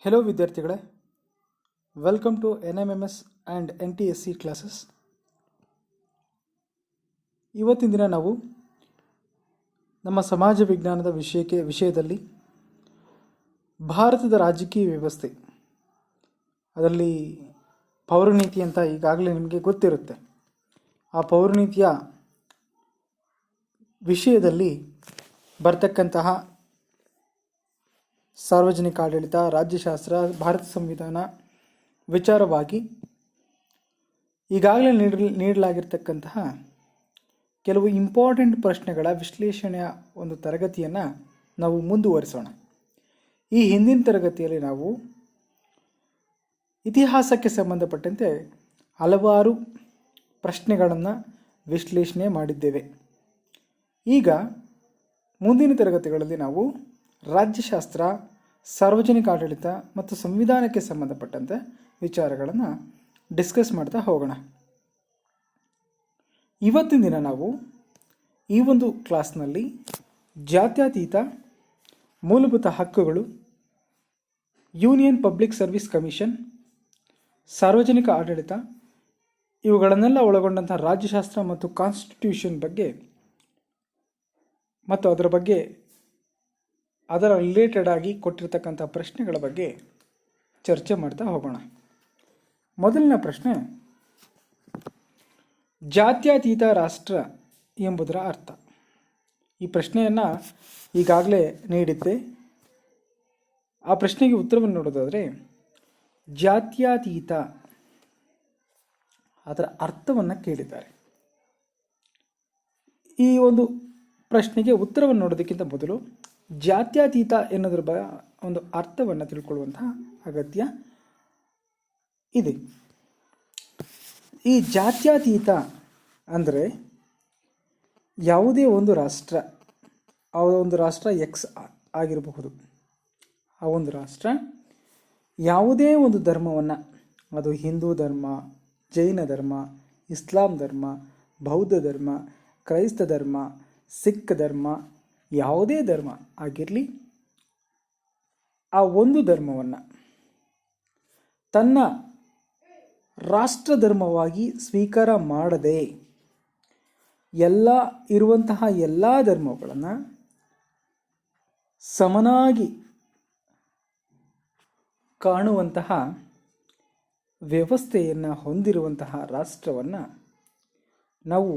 Hello ವಿದ್ಯಾರ್ಥಿಗಳೇ, welcome to NMMS and NTSC classes. ಇವತ್ತಿನ ದಿನ ನಾವು ನಮ್ಮ ಸಮಾಜ ವಿಜ್ಞಾನದ ವಿಷಯದಲ್ಲಿ ಭಾರತದ ರಾಜಕೀಯ ವ್ಯವಸ್ಥೆ, ಅದರಲ್ಲಿ ಪೌರನೀತಿ ಅಂತ ಈಗಾಗಲೇ ನಿಮಗೆ ಗೊತ್ತಿರುತ್ತೆ. ಆ ಪೌರನೀತಿಯ ವಿಷಯದಲ್ಲಿ ಬರ್ತಕ್ಕಂತಹ ಸಾರ್ವಜನಿಕ ಆಡಳಿತ, ರಾಜ್ಯಶಾಸ್ತ್ರ, ಭಾರತ ಸಂವಿಧಾನ ವಿಚಾರವಾಗಿ ಈಗಾಗಲೇ ನೀಡಲಾಗಿರ್ತಕ್ಕಂತಹ ಕೆಲವು ಇಂಪಾರ್ಟೆಂಟ್ ಪ್ರಶ್ನೆಗಳ ವಿಶ್ಲೇಷಣೆಯ ಒಂದು ತರಗತಿಯನ್ನು ನಾವು ಮುಂದುವರಿಸೋಣ. ಈ ಹಿಂದಿನ ತರಗತಿಯಲ್ಲಿ ನಾವು ಇತಿಹಾಸಕ್ಕೆ ಸಂಬಂಧಪಟ್ಟಂತೆ ಹಲವಾರು ಪ್ರಶ್ನೆಗಳನ್ನು ವಿಶ್ಲೇಷಣೆ ಮಾಡಿದ್ದೇವೆ. ಈಗ ಮುಂದಿನ ತರಗತಿಗಳಲ್ಲಿ ನಾವು ರಾಜ್ಯಶಾಸ್ತ್ರ, ಸಾರ್ವಜನಿಕ ಆಡಳಿತ ಮತ್ತು ಸಂವಿಧಾನಕ್ಕೆ ಸಂಬಂಧಪಟ್ಟಂತೆ ವಿಚಾರಗಳನ್ನು ಡಿಸ್ಕಸ್ ಮಾಡ್ತಾ ಹೋಗೋಣ. ಇವತ್ತಿನ ದಿನ ನಾವು ಈ ಒಂದು ಕ್ಲಾಸ್ನಲ್ಲಿ ಜಾತ್ಯತೀತ, ಮೂಲಭೂತ ಹಕ್ಕುಗಳು, ಯೂನಿಯನ್ ಪಬ್ಲಿಕ್ ಸರ್ವಿಸ್ ಕಮಿಷನ್, ಸಾರ್ವಜನಿಕ ಆಡಳಿತ ಇವುಗಳನ್ನೆಲ್ಲ ಒಳಗೊಂಡಂಥ ರಾಜ್ಯಶಾಸ್ತ್ರ ಮತ್ತು ಕಾನ್ಸ್ಟಿಟ್ಯೂಷನ್ ಬಗ್ಗೆ ಮತ್ತು ಅದರ ರಿಲೇಟೆಡ್ ಆಗಿ ಕೊಟ್ಟಿರ್ತಕ್ಕಂಥ ಪ್ರಶ್ನೆಗಳ ಬಗ್ಗೆ ಚರ್ಚೆ ಮಾಡ್ತಾ ಹೋಗೋಣ. ಮೊದಲನೇ ಪ್ರಶ್ನೆ, ಜಾತ್ಯತೀತ ರಾಷ್ಟ್ರ ಎಂಬುದರ ಅರ್ಥ. ಈ ಪ್ರಶ್ನೆಯನ್ನು ಈಗಾಗಲೇ ನೀಡಿದ್ದೆ. ಆ ಪ್ರಶ್ನೆಗೆ ಉತ್ತರವನ್ನು ನೋಡೋದಾದರೆ, ಜಾತ್ಯತೀತ ಅದರ ಅರ್ಥವನ್ನು ಕೇಳಿದ್ದಾರೆ. ಈ ಒಂದು ಪ್ರಶ್ನೆಗೆ ಉತ್ತರವನ್ನು ನೋಡೋದಕ್ಕಿಂತ ಮೊದಲು ಜಾತ್ಯತೀತ ಎನ್ನುವುದರ ಒಂದು ಅರ್ಥವನ್ನು ತಿಳ್ಕೊಳ್ಳುವಂತಹ ಅಗತ್ಯ ಇದೆ. ಈ ಜಾತ್ಯತೀತ ಅಂದರೆ ಯಾವುದೇ ಒಂದು ರಾಷ್ಟ್ರ, ಆ ಒಂದು ರಾಷ್ಟ್ರ ಎಕ್ಸ್ ಆಗಿರಬಹುದು, ಆ ಒಂದು ರಾಷ್ಟ್ರ ಯಾವುದೇ ಒಂದು ಧರ್ಮವನ್ನು, ಅದು ಹಿಂದೂ ಧರ್ಮ, ಜೈನ ಧರ್ಮ, ಇಸ್ಲಾಂ ಧರ್ಮ, ಬೌದ್ಧ ಧರ್ಮ, ಕ್ರೈಸ್ತ ಧರ್ಮ, ಸಿಖ್ ಧರ್ಮ, ಯಾವುದೇ ಧರ್ಮ ಆಗಿರಲಿ, ಆ ಒಂದು ಧರ್ಮವನ್ನು ತನ್ನ ರಾಷ್ಟ್ರ ಧರ್ಮವಾಗಿ ಸ್ವೀಕಾರ ಮಾಡದೆ ಇರುವಂತಹ ಎಲ್ಲ ಧರ್ಮಗಳನ್ನು ಸಮನಾಗಿ ಕಾಣುವಂತಹ ವ್ಯವಸ್ಥೆಯನ್ನು ಹೊಂದಿರುವಂತಹ ರಾಷ್ಟ್ರವನ್ನು ನಾವು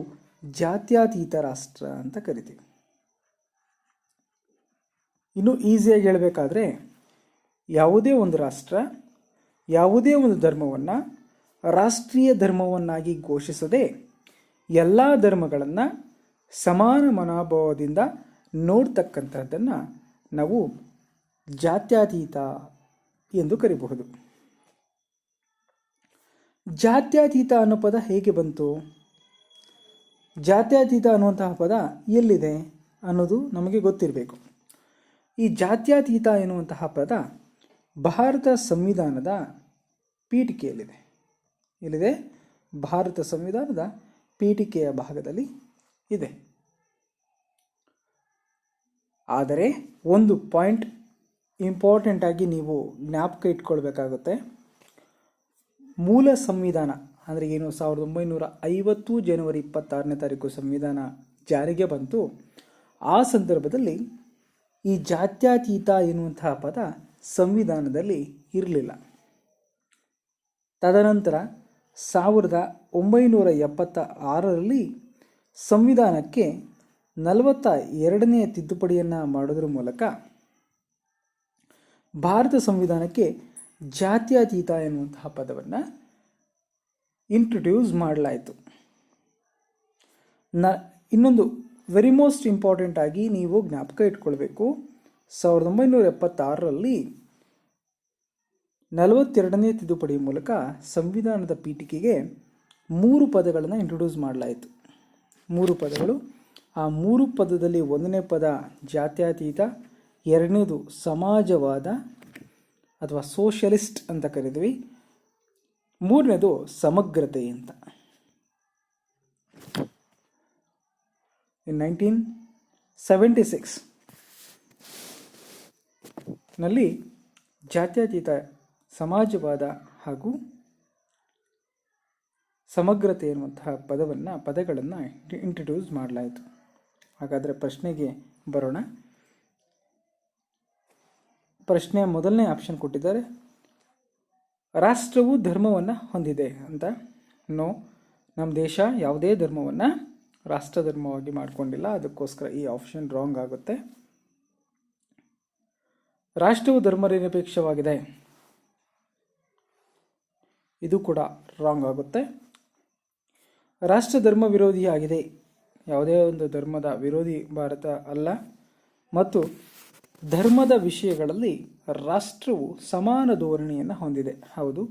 ಜಾತ್ಯತೀತ ರಾಷ್ಟ್ರ ಅಂತ ಕರಿತೀವಿ. ಇನ್ನು ಈಸಿಯಾಗಿ ಹೇಳಬೇಕಾದ್ರೆ, ಯಾವುದೇ ಒಂದು ರಾಷ್ಟ್ರ ಯಾವುದೇ ಒಂದು ಧರ್ಮವನ್ನು ರಾಷ್ಟ್ರೀಯ ಧರ್ಮವನ್ನಾಗಿ ಘೋಷಿಸದೆ ಎಲ್ಲ ಧರ್ಮಗಳನ್ನು ಸಮಾನ ಮನೋಭಾವದಿಂದ ನೋಡ್ತಕ್ಕಂಥದ್ದನ್ನು ನಾವು ಜಾತ್ಯತೀತ ಎಂದು ಕರೀಬಹುದು. ಜಾತ್ಯತೀತ ಅನ್ನೋ ಪದ ಹೇಗೆ ಬಂತು? ಜಾತ್ಯತೀತ ಅನ್ನುವಂತಹ ಪದ ಎಲ್ಲಿದೆ ಅನ್ನೋದು ನಮಗೆ ಗೊತ್ತಿರಬೇಕು. ಈ ಜಾತ್ಯತೀತ ಎನ್ನುವಂತಹ ಪದ ಭಾರತ ಸಂವಿಧಾನದ ಪೀಠಿಕೆಯಲ್ಲಿದೆ. ಎಲ್ಲಿದೆ? ಭಾರತ ಸಂವಿಧಾನದ ಪೀಠಿಕೆಯ ಭಾಗದಲ್ಲಿ ಇದೆ. ಆದರೆ ಒಂದು ಪಾಯಿಂಟ್ ಇಂಪಾರ್ಟೆಂಟ್ ಆಗಿ ನೀವು ಜ್ಞಾಪಕ ಇಟ್ಕೊಳ್ಬೇಕಾಗುತ್ತೆ. ಮೂಲ ಸಂವಿಧಾನ ಅಂದರೆ ಏನು, 1950 ಜನವರಿ 26 ಸಂವಿಧಾನ ಜಾರಿಗೆ ಬಂತು. ಆ ಸಂದರ್ಭದಲ್ಲಿ ಈ ಜಾತ್ಯತೀತ ಎನ್ನುವಂತಹ ಪದ ಸಂವಿಧಾನದಲ್ಲಿ ಇರಲಿಲ್ಲ. ತದನಂತರ 1976ರಲ್ಲಿ ಸಂವಿಧಾನಕ್ಕೆ 42ನೇ ತಿದ್ದುಪಡಿಯನ್ನು ಮಾಡೋದ್ರ ಮೂಲಕ ಭಾರತ ಸಂವಿಧಾನಕ್ಕೆ ಜಾತ್ಯತೀತ ಎನ್ನುವಂತಹ ಪದವನ್ನು ಇಂಟ್ರೊಡ್ಯೂಸ್ ಮಾಡಲಾಯಿತು. ಇನ್ನೊಂದು ವೆರಿ ಮೋಸ್ಟ್ ಇಂಪಾರ್ಟೆಂಟ್ ಆಗಿ ನೀವು ಜ್ಞಾಪಕ ಇಟ್ಕೊಳ್ಬೇಕು, 1976ರಲ್ಲಿ 42ನೇ ತಿದ್ದುಪಡಿ ಮೂಲಕ ಸಂವಿಧಾನದ ಪೀಠಿಕೆಗೆ 3 ಪದಗಳನ್ನು ಇಂಟ್ರೊಡ್ಯೂಸ್ ಮಾಡಲಾಯಿತು. 3 ಪದಗಳು. ಆ 3 ಪದದಲ್ಲಿ 1ನೇ ಪದ ಜಾತ್ಯತೀತ, 2ನೇದು ಸಮಾಜವಾದ ಅಥವಾ ಸೋಷಲಿಸ್ಟ್ ಅಂತ ಕರೀತೀವಿ, 3ನೇದು ಸಮಗ್ರತೆ ಅಂತ. ಇನ್ 1976 ನಲ್ಲಿ ಜಾತ್ಯತೀತ, ಸಮಾಜವಾದ ಹಾಗೂ ಸಮಗ್ರತೆ ಎನ್ನುವಂತಹ ಪದಗಳನ್ನು ಇಂಟ್ರಡ್ಯೂಸ್ ಮಾಡಲಾಯಿತು. ಹಾಗಾದರೆ ಪ್ರಶ್ನೆಗೆ ಬರೋಣ. ಪ್ರಶ್ನೆಯ ಮೊದಲನೇ ಆಪ್ಷನ್ ಕೊಟ್ಟಿದ್ದಾರೆ, ರಾಷ್ಟ್ರವು ಧರ್ಮವನ್ನು ಹೊಂದಿದೆ ಅಂತ. ನೋ, ನಮ್ಮ ದೇಶ ಯಾವುದೇ ಧರ್ಮವನ್ನು ರಾಷ್ಟ್ರ ಧರ್ಮವಾಗಿ ಮಾಡಿಕೊಂಡಿಲ್ಲ, ಅದಕ್ಕೋಸ್ಕರ ಈ ಆಪ್ಷನ್ ರಾಂಗ್ ಆಗುತ್ತೆ. ರಾಷ್ಟ್ರವು ಧರ್ಮನಿರಪೇಕ್ಷವಾಗಿದೆ, ಇದು ಕೂಡ ರಾಂಗ್ ಆಗುತ್ತೆ. ರಾಷ್ಟ್ರ ಧರ್ಮ ವಿರೋಧಿಯಾಗಿದೆ, ಯಾವುದೇ ಒಂದು ಧರ್ಮದ ವಿರೋಧಿ ಭಾರತ ಅಲ್ಲ. ಮತ್ತು ಧರ್ಮದ ವಿಷಯಗಳಲ್ಲಿ ರಾಷ್ಟ್ರವು ಸಮಾನ ಧೋರಣೆಯನ್ನು ಹೊಂದಿದೆ. ಹೌದು,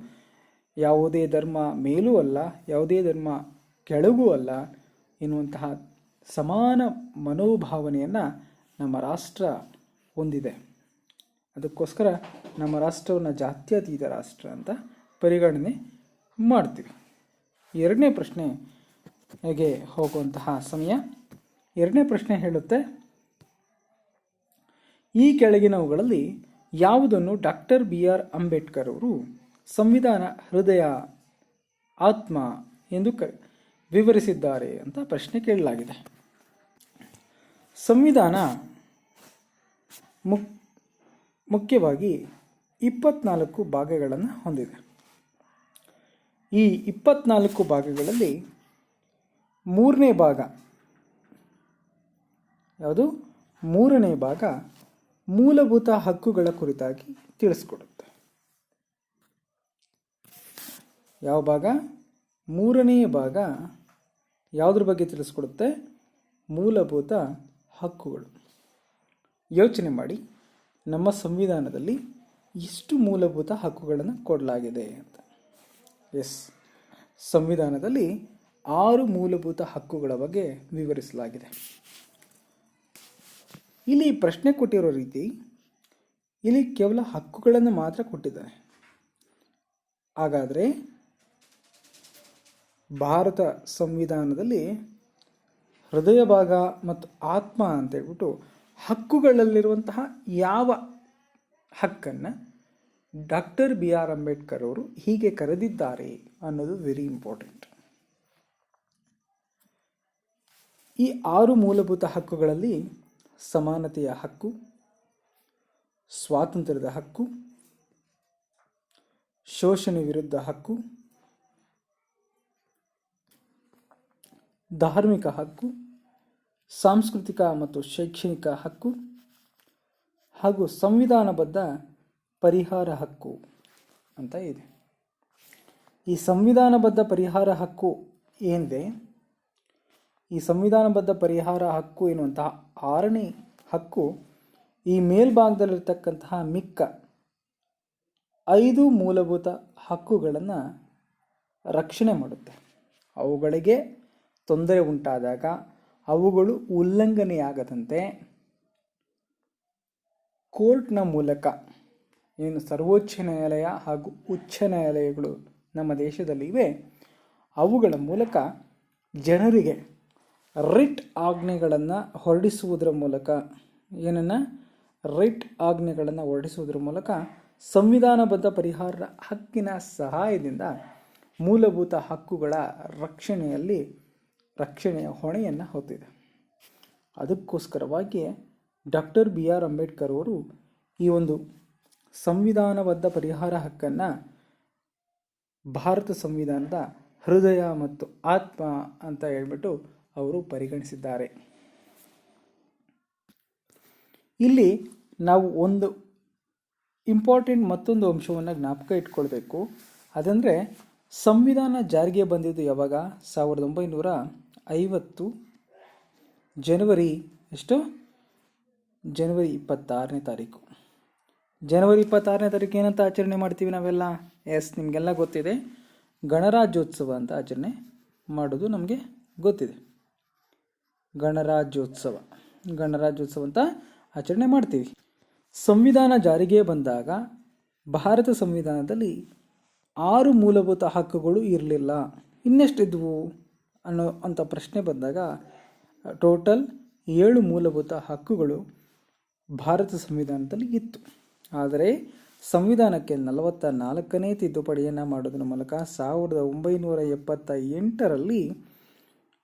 ಯಾವುದೇ ಧರ್ಮ ಮೇಲೂ ಅಲ್ಲ, ಯಾವುದೇ ಧರ್ಮ ಕೆಳಗೂ ಅಲ್ಲ ಎನ್ನುವಂತಹ ಸಮಾನ ಮನೋಭಾವನೆಯನ್ನು ನಮ್ಮ ರಾಷ್ಟ್ರ ಹೊಂದಿದೆ. ಅದಕ್ಕೋಸ್ಕರ ನಮ್ಮ ರಾಷ್ಟ್ರವನ್ನು ಜಾತ್ಯತೀತ ರಾಷ್ಟ್ರ ಅಂತ ಪರಿಗಣನೆ ಮಾಡ್ತೀವಿ. ಎರಡನೇ ಪ್ರಶ್ನೆಗೆ ಹೋಗುವಂತಹ ಸಮಯ. ಎರಡನೇ ಪ್ರಶ್ನೆ ಹೇಳುತ್ತೆ, ಈ ಕೆಳಗಿನವುಗಳಲ್ಲಿ ಯಾವುದನ್ನು ಡಾಕ್ಟರ್ BR ಅಂಬೇಡ್ಕರ್ ಅವರು ಸಂವಿಧಾನ ಹೃದಯ, ಆತ್ಮ ಎಂದು ವಿವರಿಸಿದ್ದಾರೆ ಅಂತ ಪ್ರಶ್ನೆ ಕೇಳಲಾಗಿದೆ. ಸಂವಿಧಾನ ಮುಖ್ಯವಾಗಿ 24 ಭಾಗಗಳನ್ನು ಹೊಂದಿದೆ. ಈ 24 ಭಾಗಗಳಲ್ಲಿ ಮೂರನೇ ಭಾಗ ಯಾವುದು? ಮೂರನೇ ಭಾಗ ಮೂಲಭೂತ ಹಕ್ಕುಗಳ ಕುರಿತಾಗಿ ತಿಳಿಸ್ಕೊಡುತ್ತೆ. ಯಾವ ಭಾಗ? ಮೂರನೆಯ ಭಾಗ ಯಾವುದ್ರ ಬಗ್ಗೆ ತಿಳಿಸ್ಕೊಡುತ್ತೆ? ಮೂಲಭೂತ ಹಕ್ಕುಗಳು. ಯೋಚನೆ ಮಾಡಿ, ನಮ್ಮ ಸಂವಿಧಾನದಲ್ಲಿ ಎಷ್ಟು ಮೂಲಭೂತ ಹಕ್ಕುಗಳನ್ನು ಕೊಡಲಾಗಿದೆ ಅಂತ. ಎಸ್, ಸಂವಿಧಾನದಲ್ಲಿ 6 ಮೂಲಭೂತ ಹಕ್ಕುಗಳ ಬಗ್ಗೆ ವಿವರಿಸಲಾಗಿದೆ. ಇಲ್ಲಿ ಪ್ರಶ್ನೆ ಕೊಟ್ಟಿರೋ ರೀತಿ, ಇಲ್ಲಿ ಕೇವಲ ಹಕ್ಕುಗಳನ್ನು ಮಾತ್ರ ಕೊಟ್ಟಿದ್ದಾರೆ. ಹಾಗಾದರೆ ಭಾರತ ಸಂವಿಧಾನದಲ್ಲಿ ಹೃದಯ ಭಾಗ ಮತ್ತು ಆತ್ಮ ಅಂತ ಹೇಳ್ಬಿಟ್ಟು ಹಕ್ಕುಗಳಲ್ಲಿರುವಂತಹ ಯಾವ ಹಕ್ಕನ್ನು ಡಾಕ್ಟರ್ BR ಅಂಬೇಡ್ಕರ್ ಅವರು ಹೀಗೆ ಕರೆದಿದ್ದಾರೆ ಅನ್ನೋದು ವೆರಿ ಇಂಪಾರ್ಟೆಂಟ್. ಈ 6 ಮೂಲಭೂತ ಹಕ್ಕುಗಳಲ್ಲಿ ಸಮಾನತೆಯ ಹಕ್ಕು, ಸ್ವಾತಂತ್ರ್ಯದ ಹಕ್ಕು, ಶೋಷಣೆ ವಿರುದ್ಧ ಹಕ್ಕು, ಧಾರ್ಮಿಕ ಹಕ್ಕು, ಸಾಂಸ್ಕೃತಿಕ ಮತ್ತು ಶೈಕ್ಷಣಿಕ ಹಕ್ಕು ಹಾಗೂ ಸಂವಿಧಾನಬದ್ಧ ಪರಿಹಾರ ಹಕ್ಕು ಅಂತ ಇದೆ. ಈ ಸಂವಿಧಾನಬದ್ಧ ಪರಿಹಾರ ಹಕ್ಕು ಏನಿದೆ, ಈ ಸಂವಿಧಾನಬದ್ಧ ಪರಿಹಾರ ಹಕ್ಕು ಎನ್ನುವಂತಹ 6ನೇ ಹಕ್ಕು ಈ ಮೇಲ್ಭಾಗದಲ್ಲಿರ್ತಕ್ಕಂತಹ ಮಿಕ್ಕ 5 ಮೂಲಭೂತ ಹಕ್ಕುಗಳನ್ನು ರಕ್ಷಣೆ ಮಾಡುತ್ತೆ. ಅವುಗಳಿಗೆ ತೊಂದರೆ ಉಂಟಾದಾಗ, ಅವುಗಳು ಉಲ್ಲಂಘನೆಯಾಗದಂತೆ ಕೋರ್ಟ್ನ ಮೂಲಕ, ಏನು ಸರ್ವೋಚ್ಚ ನ್ಯಾಯಾಲಯ ಹಾಗೂ ಉಚ್ಚ ನ್ಯಾಯಾಲಯಗಳು ನಮ್ಮ ದೇಶದಲ್ಲಿ ಇವೆ, ಅವುಗಳ ಮೂಲಕ ಜನರಿಗೆ ರಿಟ್ ಆಜ್ಞೆಗಳನ್ನು ಹೊರಡಿಸುವುದರ ಮೂಲಕ, ಆಜ್ಞೆಗಳನ್ನು ಹೊರಡಿಸುವುದರ ಮೂಲಕ ಸಂವಿಧಾನಬದ್ಧ ಪರಿಹಾರ ಹಕ್ಕಿನ ಸಹಾಯದಿಂದ ಮೂಲಭೂತ ಹಕ್ಕುಗಳ ರಕ್ಷಣೆಯ ಹೊಣೆಯನ್ನು ಹೊತ್ತಿದೆ. ಅದಕ್ಕೋಸ್ಕರವಾಗಿ ಡಾಕ್ಟರ್ BR ಅಂಬೇಡ್ಕರ್ ಅವರು ಈ ಒಂದು ಸಂವಿಧಾನಬದ್ಧ ಪರಿಹಾರ ಹಕ್ಕನ್ನು ಭಾರತ ಸಂವಿಧಾನದ ಹೃದಯ ಮತ್ತು ಆತ್ಮ ಅಂತ ಹೇಳ್ಬಿಟ್ಟು ಅವರು ಪರಿಗಣಿಸಿದ್ದಾರೆ. ಇಲ್ಲಿ ನಾವು ಒಂದು ಇಂಪಾರ್ಟೆಂಟ್ ಮತ್ತೊಂದು ಅಂಶವನ್ನು ಜ್ಞಾಪಕ ಇಟ್ಕೊಳ್ಬೇಕು. ಅದಂದರೆ ಸಂವಿಧಾನ ಜಾರಿಗೆ ಬಂದಿದ್ದು ಯಾವಾಗ? 1950 ಜನವರಿ 26ನೇ ತಾರೀಕು. ಜನವರಿ 26ನೇ ತಾರೀಕು ಏನಂತ ಆಚರಣೆ ಮಾಡ್ತೀವಿ ನಾವೆಲ್ಲ? ಎಸ್, ನಿಮಗೆಲ್ಲ ಗೊತ್ತಿದೆ, ಗಣರಾಜ್ಯೋತ್ಸವ ಅಂತ ಆಚರಣೆ ಮಾಡೋದು ನಮಗೆ ಗೊತ್ತಿದೆ. ಗಣರಾಜ್ಯೋತ್ಸವ ಅಂತ ಆಚರಣೆ ಮಾಡ್ತೀವಿ. ಸಂವಿಧಾನ ಜಾರಿಗೆ ಬಂದಾಗ ಭಾರತ ಸಂವಿಧಾನದಲ್ಲಿ 6 ಮೂಲಭೂತ ಹಕ್ಕುಗಳು ಇರಲಿಲ್ಲ. ಇನ್ನೆಷ್ಟಿದ್ವು ಅಂತ ಪ್ರಶ್ನೆ ಬಂದಾಗ ಟೋಟಲ್ 7 ಮೂಲಭೂತ ಹಕ್ಕುಗಳು ಭಾರತ ಸಂವಿಧಾನದಲ್ಲಿ ಇತ್ತು. ಆದರೆ ಸಂವಿಧಾನಕ್ಕೆ 44ನೇ ತಿದ್ದುಪಡಿಯನ್ನು ಮಾಡೋದ್ರ ಮೂಲಕ 1978ರಲ್ಲಿ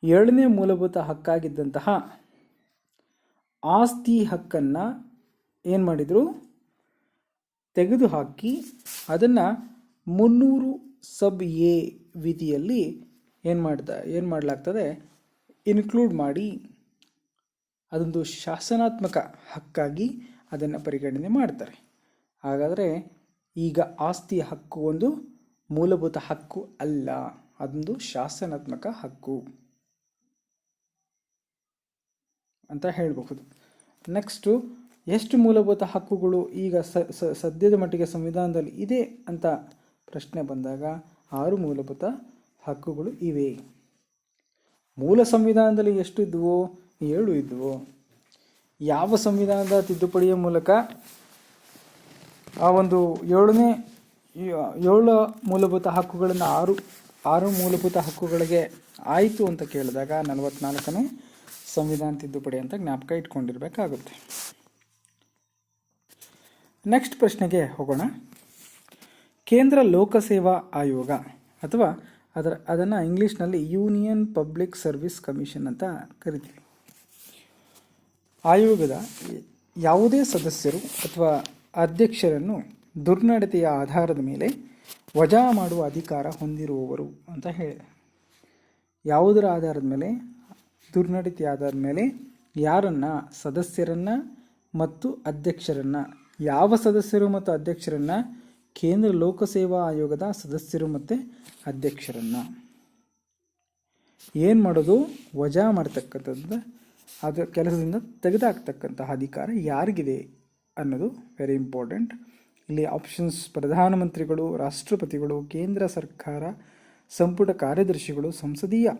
7ನೇ ಮೂಲಭೂತ ಹಕ್ಕಾಗಿದ್ದಂತಹ ಆಸ್ತಿ ಹಕ್ಕನ್ನು ಏನು ಮಾಡಿದರು, ತೆಗೆದುಹಾಕಿ ಅದನ್ನು 300 ಸಬ್ ಎ ವಿಧಿಯಲ್ಲಿ ಏನು ಮಾಡಲಾಗ್ತದೆ, ಇನ್ಕ್ಲೂಡ್ ಮಾಡಿ ಅದೊಂದು ಶಾಸನಾತ್ಮಕ ಹಕ್ಕಾಗಿ ಅದನ್ನು ಪರಿಗಣನೆ ಮಾಡ್ತಾರೆ. ಹಾಗಾದರೆ ಈಗ ಆಸ್ತಿಯ ಹಕ್ಕು ಒಂದು ಮೂಲಭೂತ ಹಕ್ಕು ಅಲ್ಲ, ಅದೊಂದು ಶಾಸನಾತ್ಮಕ ಹಕ್ಕು ಅಂತ ಹೇಳಬಹುದು. ನೆಕ್ಸ್ಟು, ಎಷ್ಟು ಮೂಲಭೂತ ಹಕ್ಕುಗಳು ಈಗ ಸದ್ಯದ ಮಟ್ಟಿಗೆ ಸಂವಿಧಾನದಲ್ಲಿ ಇದೆ ಅಂತ ಪ್ರಶ್ನೆ ಬಂದಾಗ 6 ಮೂಲಭೂತ ಹಕ್ಕುಗಳು ಇವೆ. ಮೂಲ ಸಂವಿಧಾನದಲ್ಲಿ ಎಷ್ಟು ಇದ್ವು? 7 ಇದ್ವು. ಯಾವ ಸಂವಿಧಾನದ ತಿದ್ದುಪಡಿಯ ಮೂಲಕ ಆ ಒಂದು 7 ಮೂಲಭೂತ ಹಕ್ಕುಗಳನ್ನು 6 ಮೂಲಭೂತ ಹಕ್ಕುಗಳಿಗೆ ಆಯಿತು ಅಂತ ಕೇಳಿದಾಗ 44ನೇ ಸಂವಿಧಾನ ತಿದ್ದುಪಡಿ ಅಂತ ಜ್ಞಾಪಕ ಇಟ್ಕೊಂಡಿರಬೇಕಾಗುತ್ತೆ. ನೆಕ್ಸ್ಟ್ ಪ್ರಶ್ನೆಗೆ ಹೋಗೋಣ. ಕೇಂದ್ರ ಲೋಕಸೇವಾ ಆಯೋಗ ಅಥವಾ ಅದನ್ನು ಇಂಗ್ಲೀಷ್ನಲ್ಲಿ ಯೂನಿಯನ್ ಪಬ್ಲಿಕ್ ಸರ್ವಿಸ್ ಕಮಿಷನ್ ಅಂತ ಕರಿತೀವಿ. ಆಯೋಗದ ಯಾವುದೇ ಸದಸ್ಯರು ಅಥವಾ ಅಧ್ಯಕ್ಷರನ್ನು ದುರ್ನಡತೆಯ ಆಧಾರದ ಮೇಲೆ ವಜಾ ಮಾಡುವ ಅಧಿಕಾರ ಹೊಂದಿರುವವರು ಅಂತ ಹೇಳಿದೆ. ಯಾವುದರ ಆಧಾರದ ಮೇಲೆ? ದುರ್ನಡತೆಯ ಆಧಾರದ ಮೇಲೆ ಯಾರನ್ನು? ಸದಸ್ಯರನ್ನು ಮತ್ತು ಅಧ್ಯಕ್ಷರನ್ನು. ಯಾವ ಸದಸ್ಯರು ಮತ್ತು ಅಧ್ಯಕ್ಷರನ್ನು? ಕೇಂದ್ರ ಲೋಕಸೇವಾ ಆಯೋಗದ ಸದಸ್ಯರು ಮತ್ತು ಅಧ್ಯಕ್ಷರನ್ನು ಏನು ಮಾಡೋದು? ವಜಾ ಮಾಡ್ತಕ್ಕಂಥದ್ದು, ಅದು ಕೆಲಸದಿಂದ ತೆಗೆದುಹಾಕ್ತಕ್ಕಂತಹ ಅಧಿಕಾರ ಯಾರಿಗಿದೆ ಅನ್ನೋದು ವೆರಿ ಇಂಪಾರ್ಟೆಂಟ್. ಇಲ್ಲಿ ಆಪ್ಷನ್ಸ್: ಪ್ರಧಾನಮಂತ್ರಿಗಳು, ರಾಷ್ಟ್ರಪತಿಗಳು, ಕೇಂದ್ರ ಸರ್ಕಾರ, ಸಂಪುಟ ಕಾರ್ಯದರ್ಶಿಗಳು, ಸಂಸದೀಯ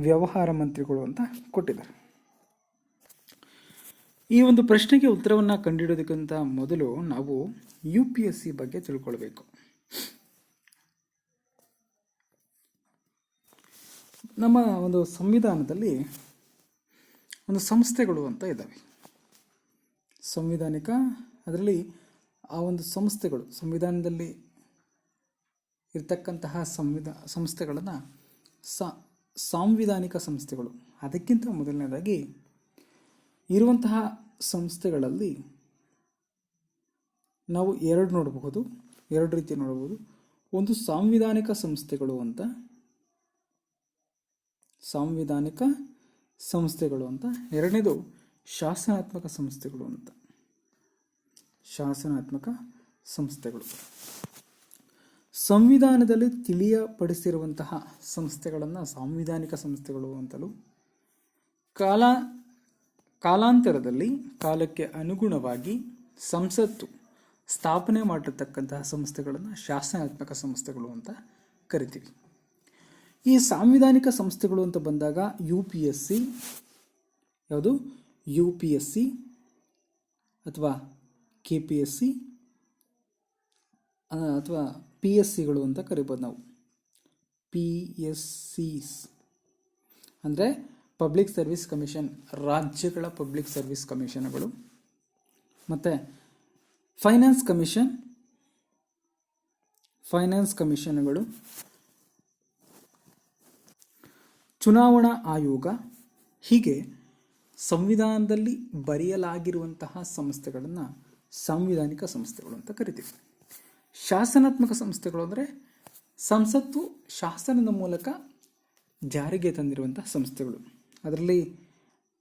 ವ್ಯವಹಾರ ಮಂತ್ರಿಗಳು ಅಂತ ಕೊಟ್ಟಿದ್ದಾರೆ. ಈ ಒಂದು ಪ್ರಶ್ನೆಗೆ ಉತ್ತರವನ್ನು ಕಂಡುಹಿಡೋದಕ್ಕಿಂತ ಮೊದಲು ನಾವು UPSC ಬಗ್ಗೆ ತಿಳ್ಕೊಳ್ಬೇಕು. ನಮ್ಮ ಒಂದು ಸಂವಿಧಾನದಲ್ಲಿ ಒಂದು ಸಂಸ್ಥೆಗಳು ಅಂತ ಇದ್ದಾವೆ. ಸಂವಿಧಾನಿಕ, ಅದರಲ್ಲಿ ಆ ಒಂದು ಸಂಸ್ಥೆಗಳು, ಸಂವಿಧಾನದಲ್ಲಿ ಇರ್ತಕ್ಕಂತಹ ಸಂಸ್ಥೆಗಳನ್ನು ಸಾಂವಿಧಾನಿಕ ಸಂಸ್ಥೆಗಳು. ಅದಕ್ಕಿಂತ ಮೊದಲನೇದಾಗಿ ಇರುವಂತಹ ಸಂಸ್ಥೆಗಳಲ್ಲಿ ನಾವು ಎರಡು ರೀತಿ ನೋಡಬಹುದು. ಒಂದು ಸಾಂವಿಧಾನಿಕ ಸಂಸ್ಥೆಗಳು ಅಂತ, ಎರಡನೇದು ಶಾಸನಾತ್ಮಕ ಸಂಸ್ಥೆಗಳು ಅಂತ. ಶಾಸನಾತ್ಮಕ ಸಂಸ್ಥೆಗಳು ಸಂವಿಧಾನದಲ್ಲಿ ತಿಳಿಯಪಡಿಸಿರುವಂತಹ ಸಂಸ್ಥೆಗಳನ್ನು ಸಾಂವಿಧಾನಿಕ ಸಂಸ್ಥೆಗಳು ಅಂತಲೂ, ಕಾಲಾಂತರದಲ್ಲಿ ಕಾಲಕ್ಕೆ ಅನುಗುಣವಾಗಿ ಸಂಸತ್ತು ಸ್ಥಾಪನೆ ಮಾಡಿರ್ತಕ್ಕಂತಹ ಸಂಸ್ಥೆಗಳನ್ನು ಶಾಸನಾತ್ಮಕ ಸಂಸ್ಥೆಗಳು ಅಂತ ಕರಿತೀವಿ. ಈ ಸಾಂವಿಧಾನಿಕ ಸಂಸ್ಥೆಗಳು ಅಂತ ಬಂದಾಗ UPSC, ಅಥವಾ KPSC ಅಥವಾ PSCಗಳು ಅಂತ ಕರಿಬೋದು ನಾವು. PSCs ಅಂದರೆ ಪಬ್ಲಿಕ್ ಸರ್ವಿಸ್ ಕಮಿಷನ್, ರಾಜ್ಯಗಳ ಪಬ್ಲಿಕ್ ಸರ್ವಿಸ್ ಕಮಿಷನ್ಗಳು. ಮತ್ತು ಫೈನಾನ್ಸ್ ಕಮಿಷನ್ಗಳು, ಚುನಾವಣಾ ಆಯೋಗ. ಹೀಗೆ ಸಂವಿಧಾನದಲ್ಲಿ ಬರೆಯಲಾಗಿರುವಂತಹ ಸಂಸ್ಥೆಗಳನ್ನು ಸಾಂವಿಧಾನಿಕ ಸಂಸ್ಥೆಗಳು ಅಂತ ಕರಿತೀವಿ. ಶಾಸನಾತ್ಮಕ ಸಂಸ್ಥೆಗಳು ಅಂದರೆ ಸಂಸತ್ತು ಶಾಸನದ ಮೂಲಕ ಜಾರಿಗೆ ತಂದಿರುವಂತಹ ಸಂಸ್ಥೆಗಳು. ಅದರಲ್ಲಿ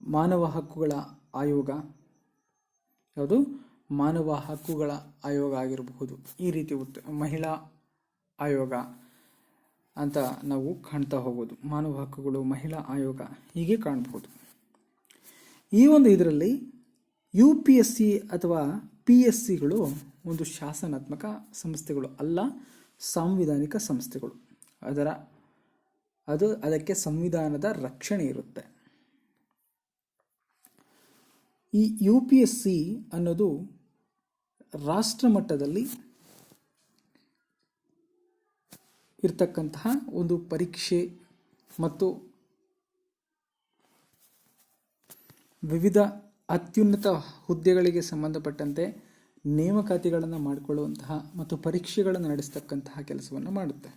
ಮಾನವ ಹಕ್ಕುಗಳ ಆಯೋಗ, ಮಾನವ ಹಕ್ಕುಗಳ ಆಯೋಗ ಆಗಿರಬಹುದು. ಈ ರೀತಿ ಮಹಿಳಾ ಆಯೋಗ ಅಂತ ನಾವು ಕಾಣ್ತಾ ಹೋಗ್ಬೋದು. ಮಾನವ ಹಕ್ಕುಗಳು, ಮಹಿಳಾ ಆಯೋಗ ಹೀಗೆ ಕಾಣಬಹುದು. ಈ ಒಂದು ಇದರಲ್ಲಿ UPSC ಅಥವಾ PSCಗಳು ಒಂದು ಶಾಸನಾತ್ಮಕ ಸಂಸ್ಥೆಗಳು ಅಲ್ಲ, ಸಾಂವಿಧಾನಿಕ ಸಂಸ್ಥೆಗಳು. ಅದಕ್ಕೆ ಸಂವಿಧಾನದ ರಕ್ಷಣೆ ಇರುತ್ತೆ. ಈ UPSC ಅನ್ನೋದು ರಾಷ್ಟ್ರ ಮಟ್ಟದಲ್ಲಿ ಇರ್ತಕ್ಕಂತಹ ಒಂದು ಪರೀಕ್ಷೆ ಮತ್ತು ವಿವಿಧ ಅತ್ಯುನ್ನತ ಹುದ್ದೆಗಳಿಗೆ ಸಂಬಂಧಪಟ್ಟಂತೆ ನೇಮಕಾತಿಗಳನ್ನು ಮಾಡಿಕೊಳ್ಳುವಂತಹ ಮತ್ತು ಪರೀಕ್ಷೆಗಳನ್ನು ನಡೆಸ್ತಕ್ಕಂತಹ ಕೆಲಸವನ್ನು ಮಾಡುತ್ತೆ.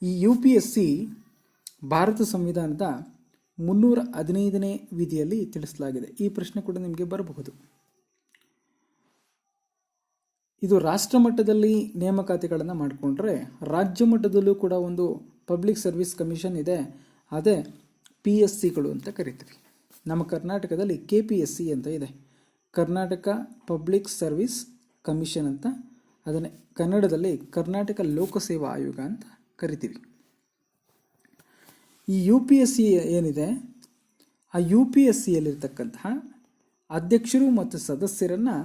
ಈ UPSC ಭಾರತ ಸಂವಿಧಾನದ 315ನೇ ವಿಧಿಯಲ್ಲಿ ತಿಳಿಸಲಾಗಿದೆ. ಈ ಪ್ರಶ್ನೆ ಕೂಡ ನಿಮಗೆ ಬರಬಹುದು. ಇದು ರಾಷ್ಟ್ರ ಮಟ್ಟದಲ್ಲಿ ನೇಮಕಾತಿಗಳನ್ನು ಮಾಡಿಕೊಂಡ್ರೆ ರಾಜ್ಯ ಮಟ್ಟದಲ್ಲೂ ಕೂಡ ಒಂದು ಪಬ್ಲಿಕ್ ಸರ್ವಿಸ್ ಕಮಿಷನ್ ಇದೆ, ಅದೇ PSCಗಳು ಅಂತ ಕರಿತೀವಿ. ನಮ್ಮ ಕರ್ನಾಟಕದಲ್ಲಿ KPSC ಅಂತ ಇದೆ, ಕರ್ನಾಟಕ ಪಬ್ಲಿಕ್ ಸರ್ವಿಸ್ ಕಮಿಷನ್ ಅಂತ, ಅದನ್ನೇ ಕನ್ನಡದಲ್ಲಿ ಕರ್ನಾಟಕ ಲೋಕಸೇವಾ ಆಯೋಗ ಅಂತ ಕರಿತೀವಿ. ಈ UPSC ಏನಿದೆ, ಆ UPSCಯಲ್ಲಿರ್ತಕ್ಕಂತಹ ಅಧ್ಯಕ್ಷರು ಮತ್ತು ಸದಸ್ಯರನ್ನು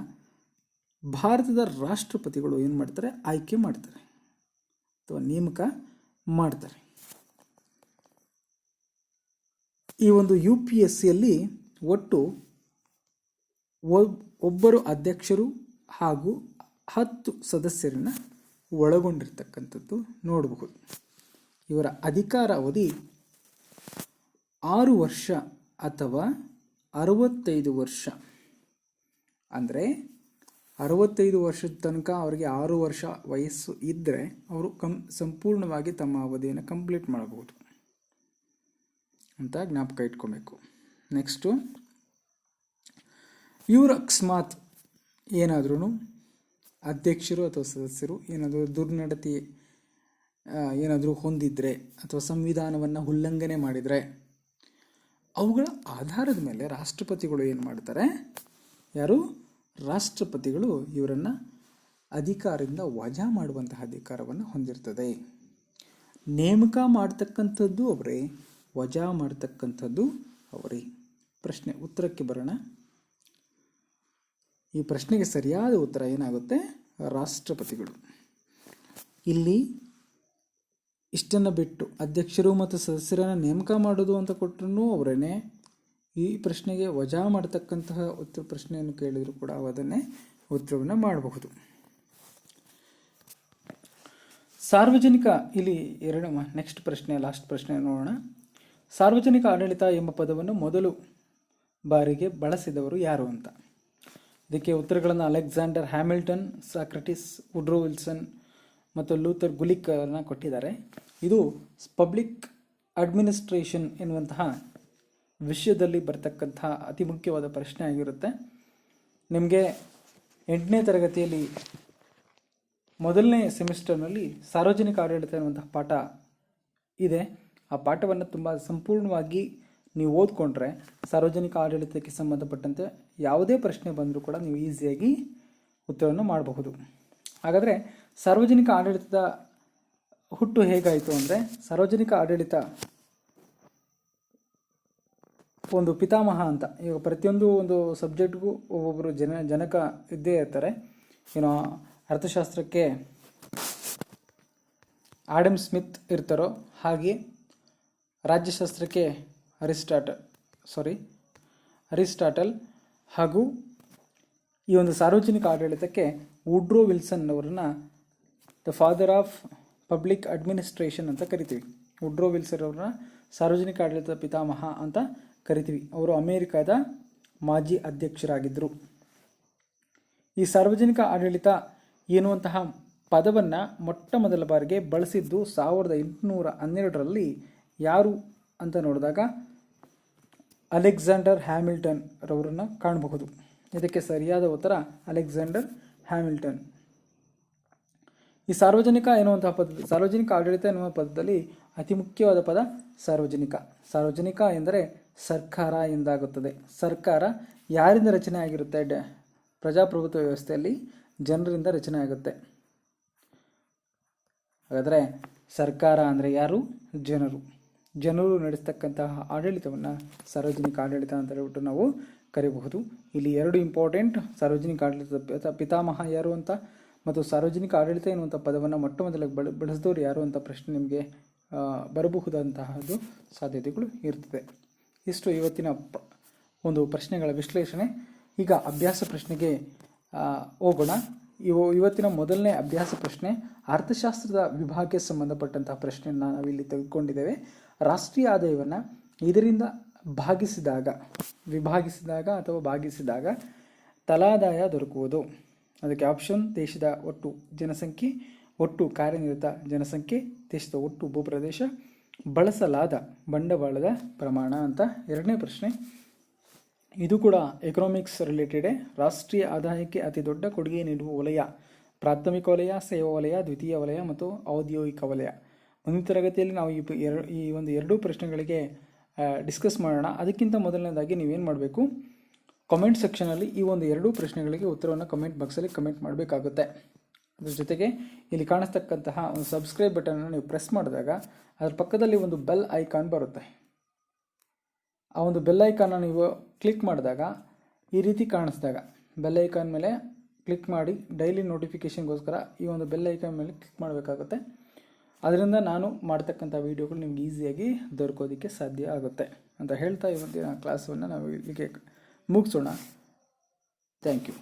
ಭಾರತದ ರಾಷ್ಟ್ರಪತಿಗಳು ಏನು ಮಾಡ್ತಾರೆ, ಆಯ್ಕೆ ಮಾಡ್ತಾರೆ ಅಥವಾ ನೇಮಕ ಮಾಡ್ತಾರೆ. ಈ ಒಂದು UPSCಯಲ್ಲಿ ಒಟ್ಟು ಒಬ್ಬರು ಅಧ್ಯಕ್ಷರು ಹಾಗೂ 10 ಸದಸ್ಯರನ್ನು ಒಳಗೊಂಡಿರ್ತಕ್ಕಂಥದ್ದು ನೋಡಬಹುದು. ಇವರ ಅಧಿಕಾರ ಅವಧಿ 6 ವರ್ಷ ಅಥವಾ 65 ವರ್ಷ. ಅಂದರೆ 65 ವರ್ಷದ ತನಕ ಅವರಿಗೆ 6 ವರ್ಷ ವಯಸ್ಸು ಇದ್ದರೆ ಅವರು ಸಂಪೂರ್ಣವಾಗಿ ತಮ್ಮ ಅವಧಿಯನ್ನು ಕಂಪ್ಲೀಟ್ ಮಾಡಬಹುದು ಅಂತ ಜ್ಞಾಪಕ ಇಟ್ಕೊಬೇಕು. ನೆಕ್ಸ್ಟು, ಇವರು ಅಕಸ್ಮಾತ್ ಏನಾದ್ರೂ ಅಧ್ಯಕ್ಷರು ಅಥವಾ ಸದಸ್ಯರು ಏನಾದರೂ ದುರ್ನಡತೆ ಏನಾದರೂ ಹೊಂದಿದರೆ ಅಥವಾ ಸಂವಿಧಾನವನ್ನು ಉಲ್ಲಂಘನೆ ಮಾಡಿದರೆ ಅವುಗಳ ಆಧಾರದ ಮೇಲೆ ರಾಷ್ಟ್ರಪತಿಗಳು ಏನು ಮಾಡ್ತಾರೆ, ರಾಷ್ಟ್ರಪತಿಗಳು ಇವರನ್ನು ಅಧಿಕಾರದಿಂದ ವಜಾ ಮಾಡುವಂತಹ ಅಧಿಕಾರವನ್ನು ಹೊಂದಿರ್ತದೆ. ನೇಮಕ ಮಾಡ್ತಕ್ಕಂಥದ್ದು ಅವರೇ, ವಜಾ ಮಾಡ್ತಕ್ಕಂಥದ್ದು ಅವರೇ. ಉತ್ತರಕ್ಕೆ ಬರೋಣ. ಈ ಪ್ರಶ್ನೆಗೆ ಸರಿಯಾದ ಉತ್ತರ ಏನಾಗುತ್ತೆ, ರಾಷ್ಟ್ರಪತಿಗಳು. ಇಲ್ಲಿ ಇಷ್ಟನ್ನು ಬಿಟ್ಟು ಅಧ್ಯಕ್ಷರು ಮತ್ತು ಸದಸ್ಯರನ್ನು ನೇಮಕ ಮಾಡೋದು ಅಂತ ಕೊಟ್ಟರೂ ಅವರೇನೆ. ಈ ಪ್ರಶ್ನೆಗೆ ವಜಾ ಮಾಡತಕ್ಕಂತಹ ಪ್ರಶ್ನೆಯನ್ನು ಕೇಳಿದರೂ ಕೂಡ ಅದನ್ನೇ ಉತ್ತರವನ್ನು ಮಾಡಬಹುದು. ಸಾರ್ವಜನಿಕ, ಇಲ್ಲಿ ನೆಕ್ಸ್ಟ್ ಪ್ರಶ್ನೆ, ಲಾಸ್ಟ್ ಪ್ರಶ್ನೆ ನೋಡೋಣ. ಸಾರ್ವಜನಿಕ ಆಡಳಿತ ಎಂಬ ಪದವನ್ನು ಮೊದಲು ಬಾರಿಗೆ ಬಳಸಿದವರು ಯಾರು ಅಂತ. ಇದಕ್ಕೆ ಉತ್ತರಗಳನ್ನು Alexander Hamilton, Socrates, Woodrow Wilson ಮತ್ತು ಲೂಥರ್ ಗುಲಿಕ್ ಅನ್ನು ಕೊಟ್ಟಿದ್ದಾರೆ. ಇದು ಪಬ್ಲಿಕ್ ಅಡ್ಮಿನಿಸ್ಟ್ರೇಷನ್ ಎನ್ನುವಂತಹ ವಿಷಯದಲ್ಲಿ ಬರ್ತಕ್ಕಂತಹ ಅತಿ ಮುಖ್ಯವಾದ ಪ್ರಶ್ನೆ ಆಗಿರುತ್ತೆ. ನಿಮಗೆ 8ನೇ ತರಗತಿಯಲ್ಲಿ ಮೊದಲನೇ ಸೆಮಿಸ್ಟರ್ನಲ್ಲಿ ಸಾರ್ವಜನಿಕ ಆಡಳಿತ ಎನ್ನುವಂತಹ ಪಾಠ ಇದೆ. ಆ ಪಾಠವನ್ನು ತುಂಬ ಸಂಪೂರ್ಣವಾಗಿ ನೀವು ಓದ್ಕೊಂಡ್ರೆ ಸಾರ್ವಜನಿಕ ಆಡಳಿತಕ್ಕೆ ಸಂಬಂಧಪಟ್ಟಂತೆ ಯಾವುದೇ ಪ್ರಶ್ನೆ ಬಂದರೂ ಕೂಡ ನೀವು ಈಸಿಯಾಗಿ ಉತ್ತರವನ್ನು ಮಾಡಬಹುದು. ಹಾಗಾದರೆ ಸಾರ್ವಜನಿಕ ಆಡಳಿತದ ಹುಟ್ಟು ಹೇಗಾಯಿತು ಅಂದರೆ, ಸಾರ್ವಜನಿಕ ಆಡಳಿತ ಒಂದು ಪಿತಾಮಹ ಅಂತ. ಈಗ ಪ್ರತಿಯೊಂದು ಒಂದು ಸಬ್ಜೆಕ್ಟ್ಗೂ ಒಬ್ಬೊಬ್ಬರು ಜನಕ ಇದ್ದೇ ಇರ್ತಾರೆ. ಅರ್ಥಶಾಸ್ತ್ರಕ್ಕೆ ಆಡಮ್ ಸ್ಮಿತ್ ಇರ್ತಾರೋ ಹಾಗೆ ರಾಜ್ಯಶಾಸ್ತ್ರಕ್ಕೆ ಅರಿಸ್ಟಾಟಲ್ ಹಾಗೂ ಈ ಒಂದು ಸಾರ್ವಜನಿಕ ಆಡಳಿತಕ್ಕೆ ವುಡ್ರೋ ವಿಲ್ಸನ್ ಅವರನ್ನು the father of public administration ಅಂತ ಕರಿತೀವಿ. ವುಡ್ರೋ ವಿಲ್ಸನ್ ಅವರನ್ನ ಸಾರ್ವಜನಿಕ ಆಡಳಿತದ ಪಿತಾಮಹ ಅಂತ ಕರಿತೀವಿ. ಅವರು ಅಮೇರಿಕಾದ ಮಾಜಿ ಅಧ್ಯಕ್ಷರಾಗಿದ್ದರು. ಈ ಸಾರ್ವಜನಿಕ ಆಡಳಿತ ಎನ್ನುವಂತಹ ಪದವನ್ನು ಮೊಟ್ಟ ಮೊದಲ ಬಾರಿಗೆ ಬಳಸಿದ್ದು 1812ರಲ್ಲಿ ಯಾರು ಅಂತ ನೋಡಿದಾಗ ಅಲೆಕ್ಸಾಂಡರ್ ಹ್ಯಾಮಿಲ್ಟನ್ ರವರನ್ನು ಕಾಣಬಹುದು. ಇದಕ್ಕೆ ಸರಿಯಾದ ಉತ್ತರ ಅಲೆಕ್ಸಾಂಡರ್ ಹ್ಯಾಮಿಲ್ಟನ್. ಈ ಸಾರ್ವಜನಿಕ ಆಡಳಿತ ಎನ್ನುವ ಪದದಲ್ಲಿ ಅತಿ ಮುಖ್ಯವಾದ ಪದ ಸಾರ್ವಜನಿಕ. ಸಾರ್ವಜನಿಕ ಎಂದರೆ ಸರ್ಕಾರ ಎಂದಾಗುತ್ತದೆ. ಸರ್ಕಾರ ಯಾರಿಂದ ರಚನೆ ಆಗಿರುತ್ತೆ? ಪ್ರಜಾಪ್ರಭುತ್ವ ವ್ಯವಸ್ಥೆಯಲ್ಲಿ ಜನರಿಂದ ರಚನೆ ಆಗುತ್ತೆ. ಹಾಗಾದರೆ ಸರ್ಕಾರ ಅಂದರೆ ಯಾರು? ಜನರು ನಡೆಸ್ತಕ್ಕಂತಹ ಆಡಳಿತವನ್ನು ಸಾರ್ವಜನಿಕ ಆಡಳಿತ ಅಂತ ಹೇಳ್ಬಿಟ್ಟು ನಾವು ಕರೀಬಹುದು. ಇಲ್ಲಿ 2 ಇಂಪಾರ್ಟೆಂಟ್, ಸಾರ್ವಜನಿಕ ಆಡಳಿತದ ಪಿತಾಮಹ ಯಾರು ಅಂತ ಮತ್ತು ಸಾರ್ವಜನಿಕ ಆಡಳಿತ ಎನ್ನುವಂಥ ಪದವನ್ನು ಮೊಟ್ಟ ಮೊದಲಿಗೆ ಬಳಸಿದವರು ಯಾರು ಅಂತ ಪ್ರಶ್ನೆ ನಿಮಗೆ ಬರಬಹುದಂತಹದ್ದು ಸಾಧ್ಯತೆಗಳು ಇರ್ತದೆ. ಇಷ್ಟು ಇವತ್ತಿನ ಒಂದು ಪ್ರಶ್ನೆಗಳ ವಿಶ್ಲೇಷಣೆ. ಈಗ ಅಭ್ಯಾಸ ಪ್ರಶ್ನೆಗೆ ಹೋಗೋಣ. ಇವತ್ತಿನ ಮೊದಲನೇ ಅಭ್ಯಾಸ ಪ್ರಶ್ನೆ ಅರ್ಥಶಾಸ್ತ್ರದ ವಿಭಾಗಕ್ಕೆ ಸಂಬಂಧಪಟ್ಟಂತಹ ಪ್ರಶ್ನೆಯನ್ನು ನಾವಿಲ್ಲಿ ತೆಗೆದುಕೊಂಡಿದ್ದೇವೆ. ರಾಷ್ಟ್ರೀಯ ಆದಾಯವನ್ನು ಇದರಿಂದ ಭಾಗಿಸಿದಾಗ ಅಥವಾ ಭಾಗಿಸಿದಾಗ ತಲಾದಾಯ ದೊರಕುವುದು. ಅದಕ್ಕೆ ಆಪ್ಷನ್ ದೇಶದ ಒಟ್ಟು ಜನಸಂಖ್ಯೆ, ಒಟ್ಟು ಕಾರ್ಯನಿರತ ಜನಸಂಖ್ಯೆ, ದೇಶದ ಒಟ್ಟು ಭೂಪ್ರದೇಶ, ಬಳಸಲಾದ ಬಂಡವಾಳದ ಪ್ರಮಾಣ ಅಂತ. ಎರಡನೇ ಪ್ರಶ್ನೆ, ಇದು ಕೂಡ ಎಕನಾಮಿಕ್ಸ್ ರಿಲೇಟೆಡೇ. ರಾಷ್ಟ್ರೀಯ ಆದಾಯಕ್ಕೆ ಅತಿ ದೊಡ್ಡ ಕೊಡುಗೆ ನೀಡುವ ವಲಯ ಪ್ರಾಥಮಿಕ ವಲಯ, ಸೇವಾ ವಲಯ, ದ್ವಿತೀಯ ವಲಯ ಮತ್ತು ಔದ್ಯೋಗಿಕ ವಲಯ. ಮುಂದಿನ ತರಗತಿಯಲ್ಲಿ ನಾವು ಈ ಒಂದು ಎರಡೂ ಪ್ರಶ್ನೆಗಳಿಗೆ ಡಿಸ್ಕಸ್ ಮಾಡೋಣ. ಅದಕ್ಕಿಂತ ಮೊದಲನೇದಾಗಿ ನೀವೇನು ಮಾಡಬೇಕು, ಕಾಮೆಂಟ್ ಸೆಕ್ಷನಲ್ಲಿ ಈ ಒಂದು ಎರಡೂ ಪ್ರಶ್ನೆಗಳಿಗೆ ಉತ್ತರವನ್ನು ಕಮೆಂಟ್ ಬಾಕ್ಸಲ್ಲಿ ಕಮೆಂಟ್ ಮಾಡಬೇಕಾಗುತ್ತೆ. ಅದ್ರ ಜೊತೆಗೆ ಇಲ್ಲಿ ಕಾಣಿಸ್ತಕ್ಕಂತಹ ಒಂದು ಸಬ್ಸ್ಕ್ರೈಬ್ ಬಟನನ್ನು ನೀವು ಪ್ರೆಸ್ ಮಾಡಿದಾಗ ಅದರ ಪಕ್ಕದಲ್ಲಿ ಒಂದು ಬೆಲ್ ಐಕಾನ್ ಬರುತ್ತೆ. ಆ ಒಂದು ಬೆಲ್ ಐಕಾನ್ನ ನೀವು ಕ್ಲಿಕ್ ಮಾಡಿದಾಗ ಈ ರೀತಿ ಕಾಣಿಸಿದಾಗ ಬೆಲ್ ಐಕಾನ್ ಮೇಲೆ ಕ್ಲಿಕ್ ಮಾಡಿ ಡೈಲಿ ನೋಟಿಫಿಕೇಷನ್ಗೋಸ್ಕರ ಈ ಒಂದು ಬೆಲ್ ಐಕಾನ್ ಮೇಲೆ ಕ್ಲಿಕ್ ಮಾಡಬೇಕಾಗುತ್ತೆ. ಅದರಿಂದ ನಾನು ಮಾಡ್ತಕ್ಕಂಥ ವೀಡಿಯೋಗಳು ನಿಮ್ಗೆ ಈಸಿಯಾಗಿ ದೊರಕೋದಕ್ಕೆ ಸಾಧ್ಯ ಆಗುತ್ತೆ ಅಂತ ಹೇಳ್ತಾ ಇವತ್ತಿನ ಕ್ಲಾಸನ್ನು ನಾವು ಇಲ್ಲಿಗೆ ಮುಗಿಸೋಣ. Thank you.